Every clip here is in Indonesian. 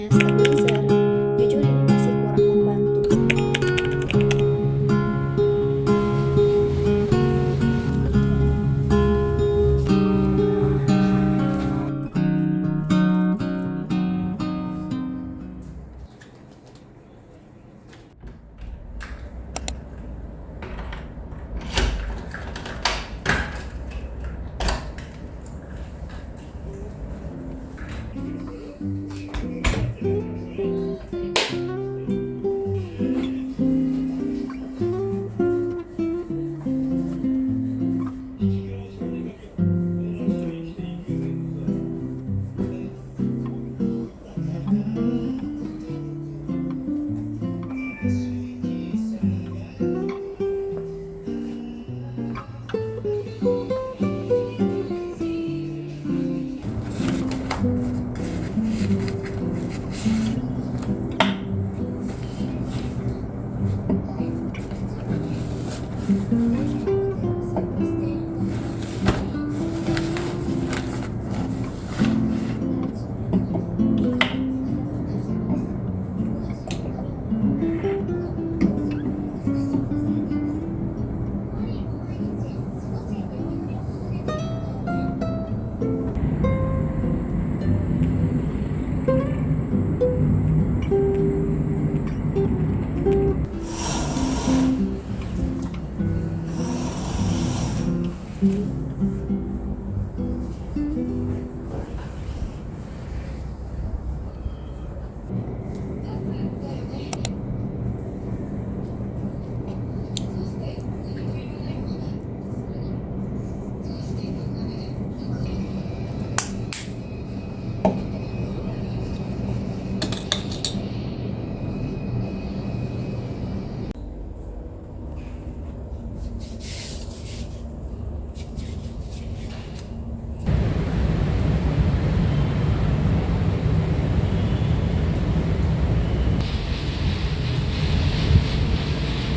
stabilizer, jujur ini masih kurang membantu.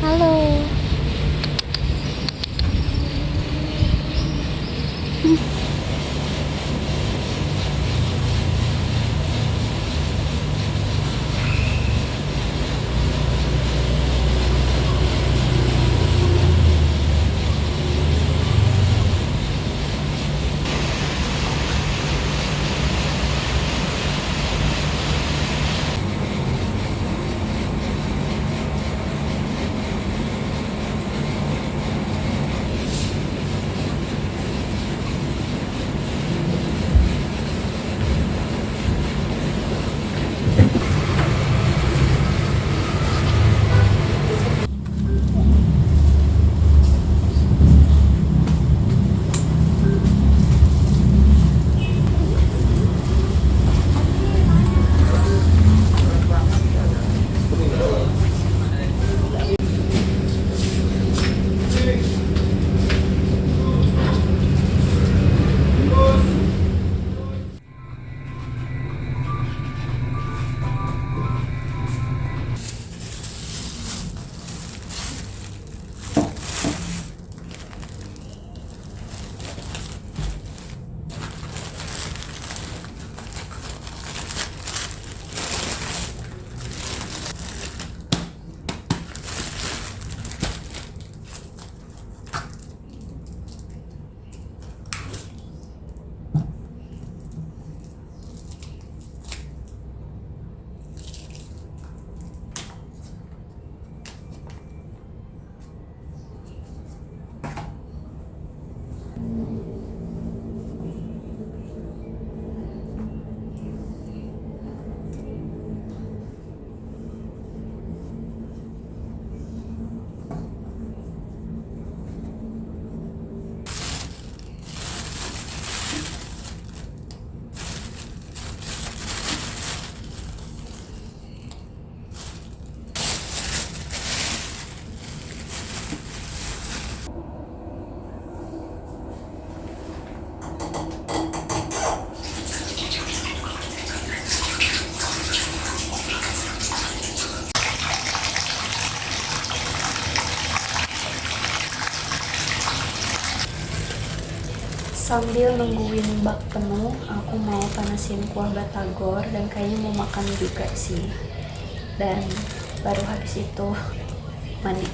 Halo. Sambil nungguin bak penuh, aku mau panasin kuah batagor dan kayaknya mau makan juga sih. Dan baru habis itu mandi.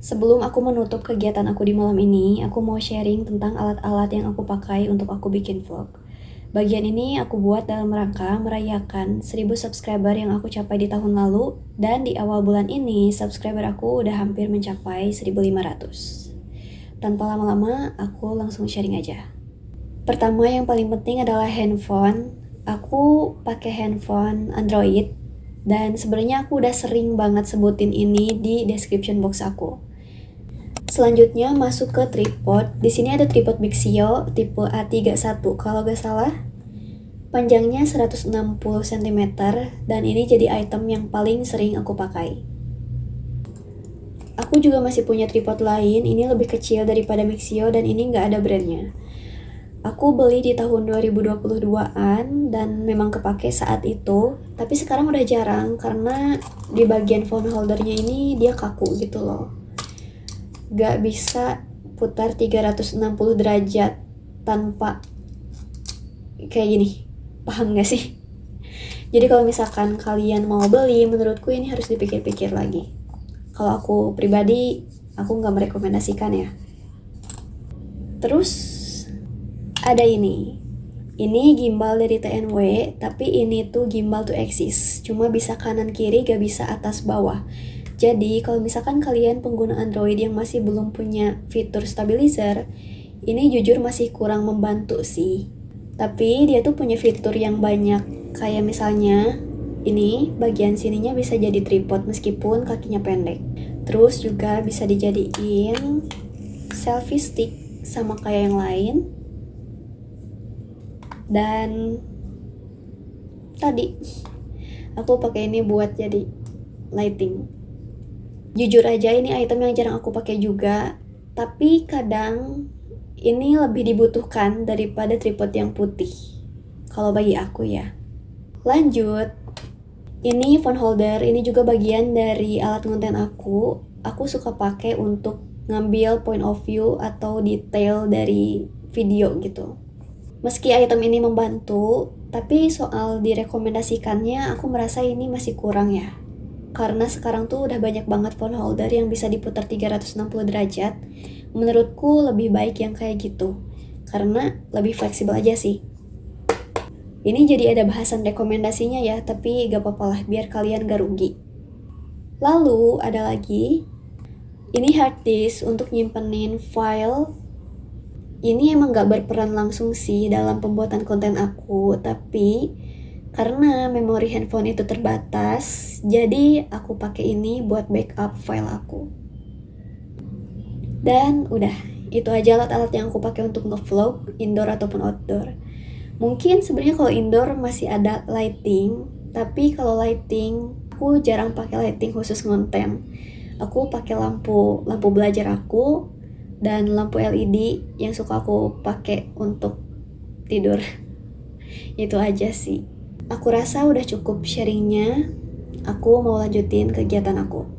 Sebelum aku menutup kegiatan aku di malam ini, aku mau sharing tentang alat-alat yang aku pakai untuk aku bikin vlog. Bagian ini aku buat dalam rangka merayakan 1000 subscriber yang aku capai di tahun lalu, dan di awal bulan ini subscriber aku udah hampir mencapai 1500. Tanpa lama-lama, aku langsung sharing aja. Pertama yang paling penting adalah handphone. Aku pakai handphone Android, dan sebenarnya aku udah sering banget sebutin ini di description box aku. Selanjutnya masuk ke tripod. Di sini ada tripod Mixio tipe A31 kalau gak salah. Panjangnya 160 cm dan ini jadi item yang paling sering aku pakai. Aku juga masih punya tripod lain, ini lebih kecil daripada Mixio dan ini gak ada brandnya. Aku beli di tahun 2022an dan memang kepake saat itu, tapi sekarang udah jarang karena di bagian phone holdernya ini dia kaku gitu loh. Gak bisa putar 360 derajat tanpa kayak gini. Paham gak sih? Jadi kalau misalkan kalian mau beli, menurutku ini harus dipikir-pikir lagi. Kalau aku pribadi, aku gak merekomendasikan ya. Terus ada ini. Ini gimbal dari TNW, tapi ini tuh gimbal to axis. Cuma bisa kanan kiri, gak bisa atas bawah. Jadi, kalau misalkan kalian pengguna Android yang masih belum punya fitur stabilizer, ini jujur masih kurang membantu sih. Tapi dia tuh punya fitur yang banyak, kayak misalnya ini bagian sininya bisa jadi tripod meskipun kakinya pendek. Terus juga bisa dijadiin selfie stick sama kayak yang lain. Dan tadi aku pakai ini buat jadi lighting. Jujur aja ini item yang jarang aku pakai juga, tapi kadang ini lebih dibutuhkan daripada tripod yang putih. Kalau bagi aku ya. Lanjut. Ini phone holder, ini juga bagian dari alat konten aku. Aku suka pakai untuk ngambil point of view atau detail dari video gitu. Meski item ini membantu, tapi soal direkomendasikannya aku merasa ini masih kurang ya. Karena sekarang tuh udah banyak banget phone holder yang bisa diputar 360 derajat. Menurutku lebih baik yang kayak gitu. Karena lebih fleksibel aja sih. Ini jadi ada bahasan rekomendasinya ya, tapi gak apa-apa lah biar kalian gak rugi. Lalu ada lagi, ini hard disk untuk nyimpenin file. Ini emang gak berperan langsung sih dalam pembuatan konten aku, tapi karena memori handphone itu terbatas, jadi aku pakai ini buat backup file aku. Dan udah, itu aja alat-alat yang aku pakai untuk nge-vlog, indoor ataupun outdoor. Mungkin sebenarnya kalau indoor masih ada lighting, tapi kalau lighting aku jarang pakai lighting khusus konten. Aku pakai lampu belajar aku dan lampu LED yang suka aku pakai untuk tidur. Itu aja sih. Aku rasa udah cukup sharingnya. Aku mau lanjutin kegiatan aku.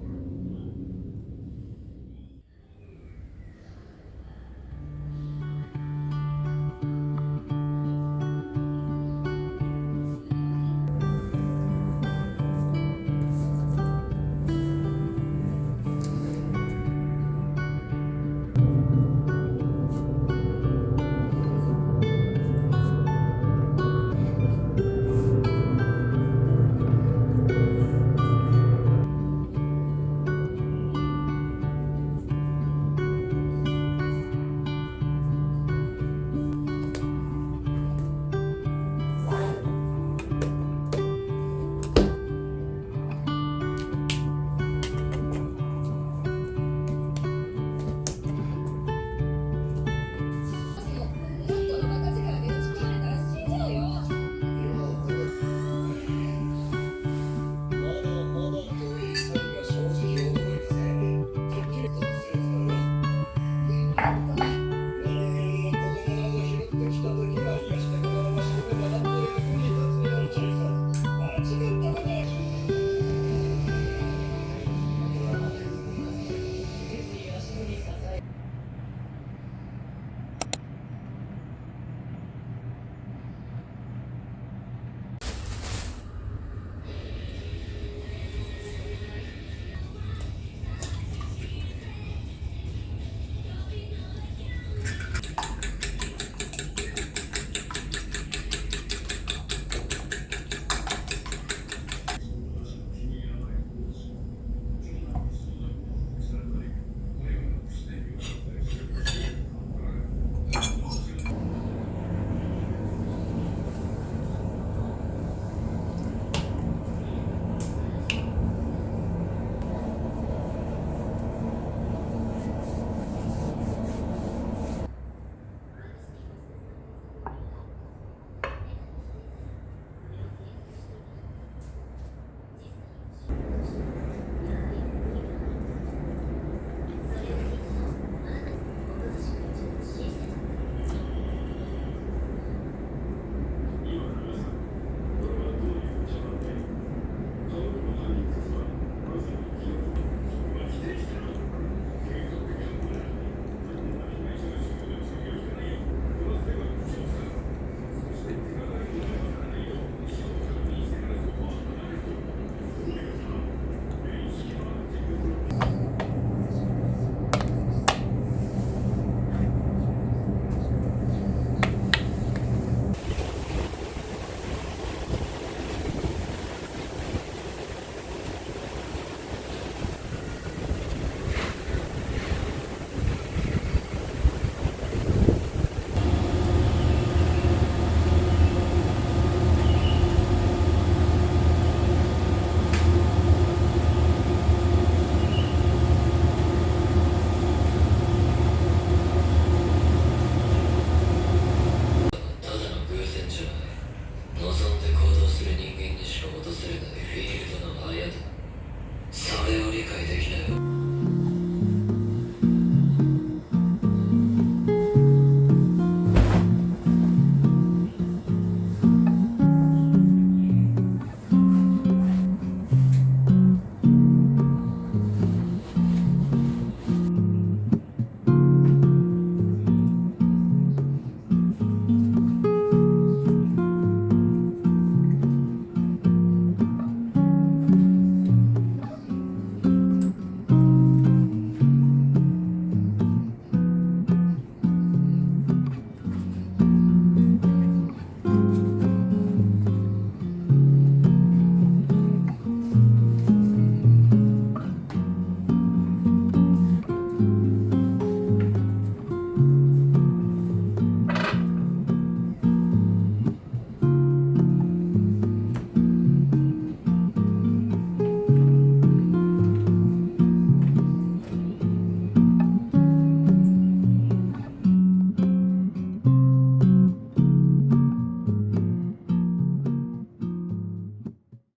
conversation.